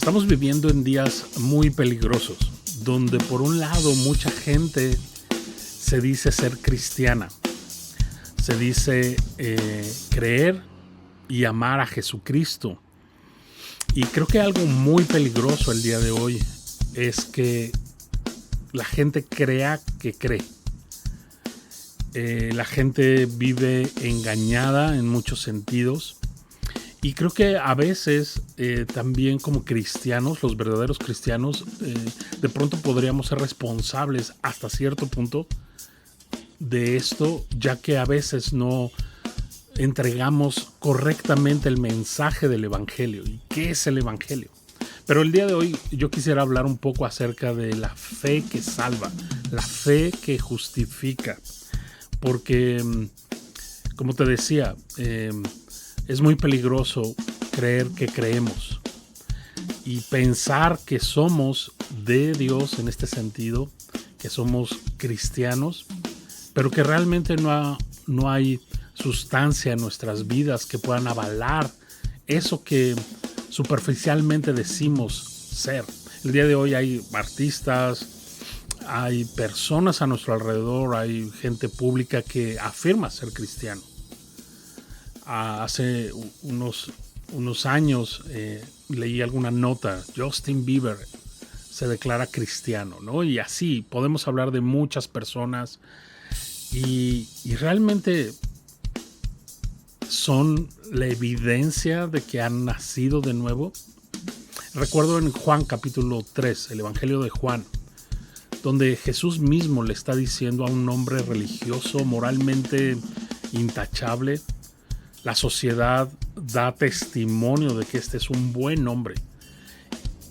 Estamos viviendo en días muy peligrosos, donde por un lado mucha gente se dice ser cristiana, se dice creer y amar a Jesucristo. Y creo que algo muy peligroso el día de hoy es que la gente crea que cree. La gente vive engañada en muchos sentidos. Y creo que a veces también como cristianos, los verdaderos cristianos, de pronto podríamos ser responsables hasta cierto punto de esto, ya que a veces no entregamos correctamente el mensaje del Evangelio. ¿Y qué es el Evangelio? Pero el día de hoy yo quisiera hablar un poco acerca de la fe que salva, la fe que justifica. Porque, como te decía, es muy peligroso creer que creemos y pensar que somos de Dios en este sentido, que somos cristianos, pero que realmente no hay sustancia en nuestras vidas que puedan avalar eso que superficialmente decimos ser. El día de hoy hay artistas, hay personas a nuestro alrededor, hay gente pública que afirma ser cristiano. Hace unos años leí alguna nota, Justin Bieber se declara cristiano, ¿no? Y así podemos hablar de muchas personas y realmente son la evidencia de que han nacido de nuevo. Recuerdo en Juan capítulo 3, el Evangelio de Juan, donde Jesús mismo le está diciendo a un hombre religioso, moralmente intachable. La sociedad da testimonio de que este es un buen hombre.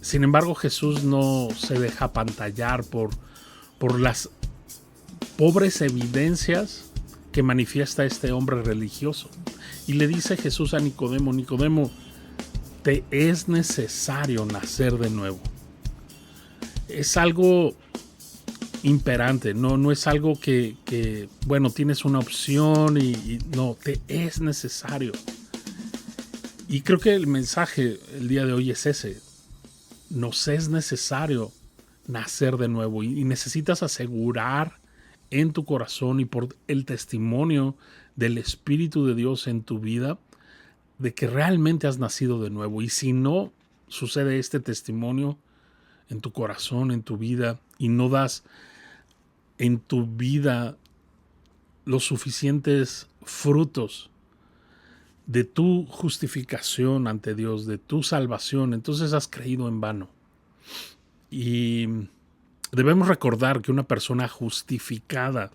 Sin embargo, Jesús no se deja apantallar por las pobres evidencias que manifiesta este hombre religioso. Y le dice Jesús a Nicodemo: Nicodemo, te es necesario nacer de nuevo. Es algo imperante, no es algo que bueno, tienes una opción y no, te es necesario. Y creo que el mensaje el día de hoy es ese: nos es necesario nacer de nuevo y necesitas asegurar en tu corazón y por el testimonio del Espíritu de Dios en tu vida de que realmente has nacido de nuevo. Y si no sucede este testimonio en tu corazón, en tu vida, y no das en tu vida los suficientes frutos de tu justificación ante Dios, de tu salvación, entonces has creído en vano. Y debemos recordar que una persona justificada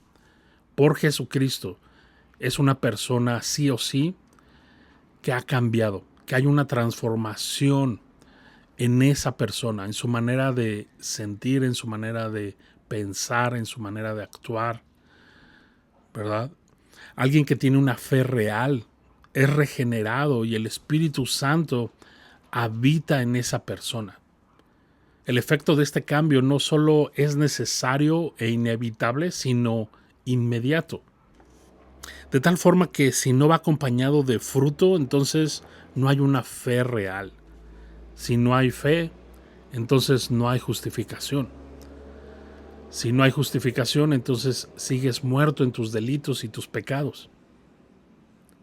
por Jesucristo es una persona sí o sí que ha cambiado, que hay una transformación en esa persona, en su manera de sentir, en su manera de pensar, en su manera de actuar, ¿verdad? Alguien que tiene una fe real es regenerado y el Espíritu Santo habita en esa persona. El efecto de este cambio no solo es necesario e inevitable, sino inmediato. De tal forma que si no va acompañado de fruto, entonces no hay una fe real. Si no hay fe, entonces no hay justificación. Si no hay justificación, entonces sigues muerto en tus delitos y tus pecados.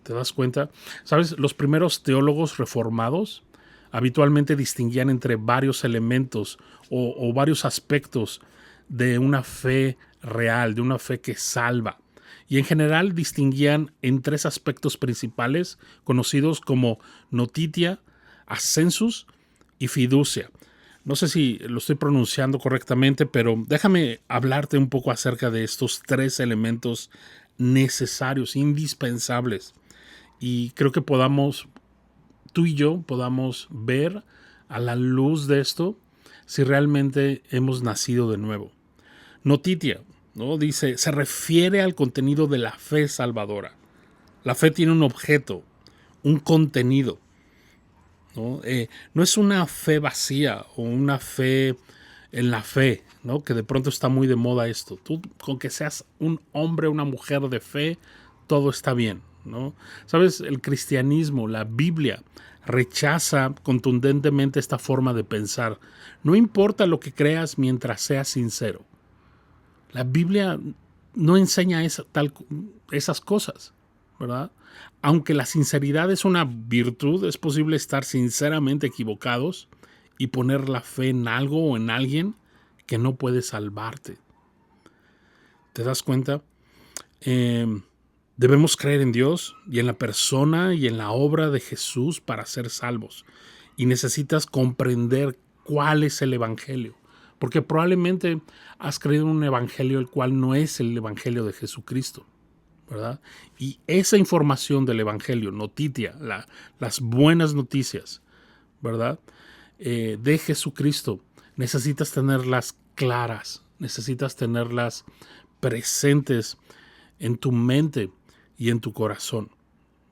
¿Te das cuenta? ¿Sabes? Los primeros teólogos reformados habitualmente distinguían entre varios elementos o varios aspectos de una fe real, de una fe que salva. Y en general distinguían en tres aspectos principales conocidos como notitia, ascensus y fiducia. No sé si lo estoy pronunciando correctamente, pero déjame hablarte un poco acerca de estos tres elementos necesarios, indispensables. Y creo que tú y yo podamos ver a la luz de esto si realmente hemos nacido de nuevo. Notitia, ¿no? Dice, se refiere al contenido de la fe salvadora. La fe tiene un objeto, un contenido. ¿No? No es una fe vacía o una fe en la fe, ¿no? Que de pronto está muy de moda esto. Tú, con que seas un hombre o una mujer de fe, todo está bien, ¿no? Sabes, el cristianismo, la Biblia, rechaza contundentemente esta forma de pensar. No importa lo que creas mientras seas sincero. La Biblia no enseña esas cosas, ¿verdad? Aunque la sinceridad es una virtud, es posible estar sinceramente equivocados y poner la fe en algo o en alguien que no puede salvarte. ¿Te das cuenta? Debemos creer en Dios y en la persona y en la obra de Jesús para ser salvos. Y necesitas comprender cuál es el Evangelio. Porque probablemente has creído en un Evangelio el cual no es el Evangelio de Jesucristo, ¿verdad? Y esa información del Evangelio, noticia, las buenas noticias, ¿verdad? De Jesucristo, necesitas tenerlas claras, necesitas tenerlas presentes en tu mente y en tu corazón,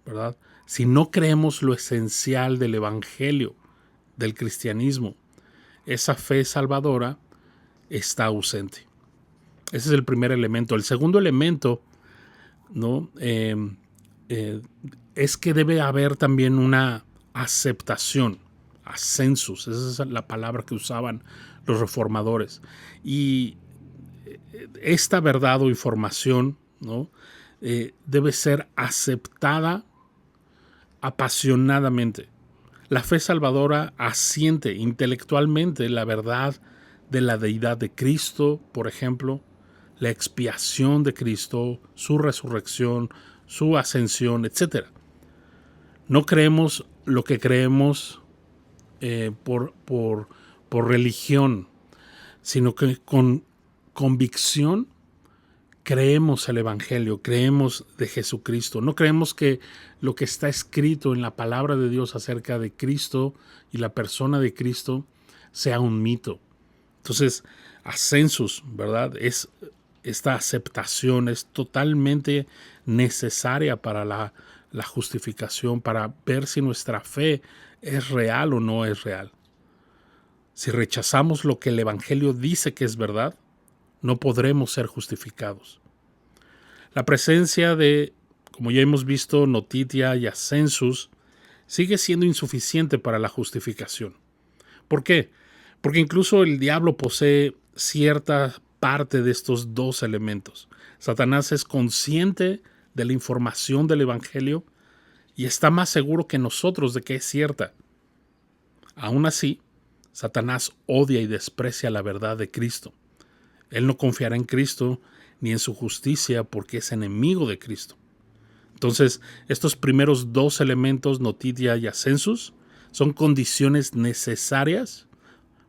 ¿verdad? Si no creemos lo esencial del Evangelio, del cristianismo, esa fe salvadora está ausente. Ese es el primer elemento. El segundo elemento, ¿no? Es que debe haber también una aceptación, ascensus, esa es la palabra que usaban los reformadores. Y esta verdad o información, ¿no? Debe ser aceptada apasionadamente. La fe salvadora asiente intelectualmente la verdad de la deidad de Cristo, por ejemplo, la expiación de Cristo, su resurrección, su ascensión, etc. No creemos lo que creemos por religión, sino que con convicción creemos el Evangelio, creemos de Jesucristo. No creemos que lo que está escrito en la palabra de Dios acerca de Cristo y la persona de Cristo sea un mito. Entonces, ascensus, ¿verdad? Esta aceptación es totalmente necesaria para la justificación, para ver si nuestra fe es real o no es real. Si rechazamos lo que el Evangelio dice que es verdad, no podremos ser justificados. La presencia de, como ya hemos visto, notitia y ascensus sigue siendo insuficiente para la justificación. ¿Por qué? Porque incluso el diablo posee cierta parte de estos dos elementos. Satanás es consciente de la información del Evangelio y está más seguro que nosotros de que es cierta. Aún así, Satanás odia y desprecia la verdad de Cristo. Él no confiará en Cristo ni en su justicia porque es enemigo de Cristo. Entonces, estos primeros dos elementos, notitia y ascensus, son condiciones necesarias,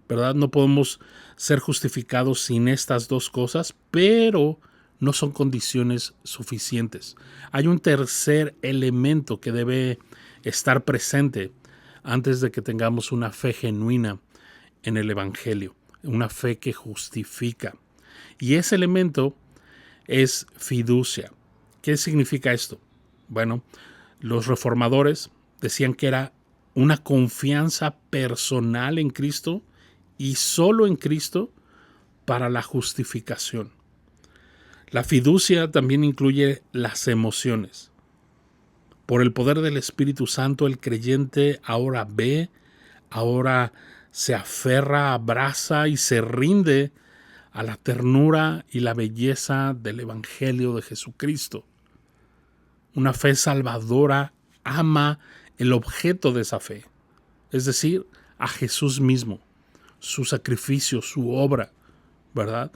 ¿verdad? No podemos ser justificados sin estas dos cosas, pero no son condiciones suficientes. Hay un tercer elemento que debe estar presente antes de que tengamos una fe genuina en el Evangelio, una fe que justifica. Y ese elemento es fiducia. ¿Qué significa esto? Bueno, los reformadores decían que era una confianza personal en Cristo y solo en Cristo para la justificación. La fiducia también incluye las emociones. Por el poder del Espíritu Santo, el creyente ahora ve, ahora se aferra, abraza y se rinde a la ternura y la belleza del Evangelio de Jesucristo. Una fe salvadora ama el objeto de esa fe, es decir, a Jesús mismo, su sacrificio, su obra, ¿verdad?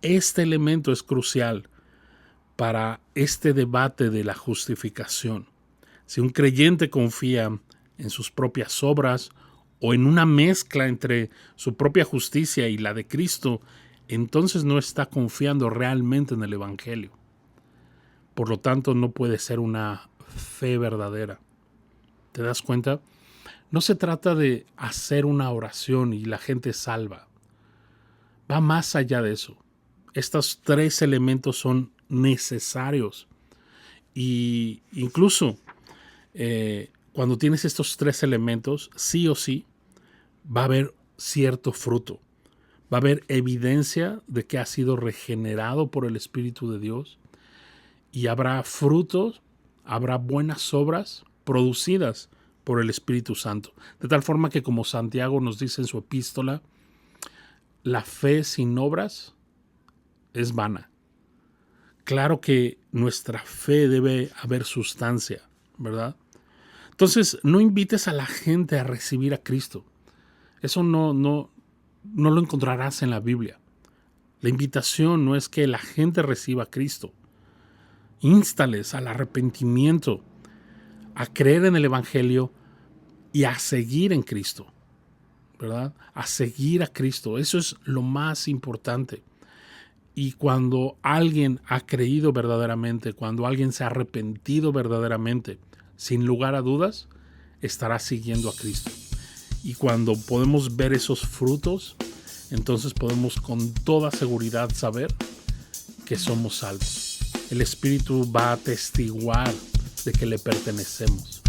Este elemento es crucial para este debate de la justificación. Si un creyente confía en sus propias obras o en una mezcla entre su propia justicia y la de Cristo, entonces no está confiando realmente en el Evangelio. Por lo tanto, no puede ser una fe verdadera. ¿Te das cuenta? No se trata de hacer una oración y la gente salva. Va más allá de eso. Estos tres elementos son necesarios. Y incluso cuando tienes estos tres elementos, sí o sí, va a haber cierto fruto. Va a haber evidencia de que ha sido regenerado por el Espíritu de Dios y habrá frutos, habrá buenas obras producidas por el Espíritu Santo. De tal forma que, como Santiago nos dice en su epístola, la fe sin obras es vana. Claro que nuestra fe debe haber sustancia, ¿verdad? Entonces, no invites a la gente a recibir a Cristo. Eso no lo encontrarás en la Biblia. La invitación no es que la gente reciba a Cristo.Ínstales al arrepentimiento, a creer en el Evangelio y a seguir en Cristo, ¿verdad? A seguir a Cristo. Eso es lo más importante. Y cuando alguien ha creído verdaderamente, cuando alguien se ha arrepentido verdaderamente, sin lugar a dudas, estará siguiendo a Cristo. Y cuando podemos ver esos frutos, entonces podemos con toda seguridad saber que somos salvos. El Espíritu va a atestiguar de que le pertenecemos.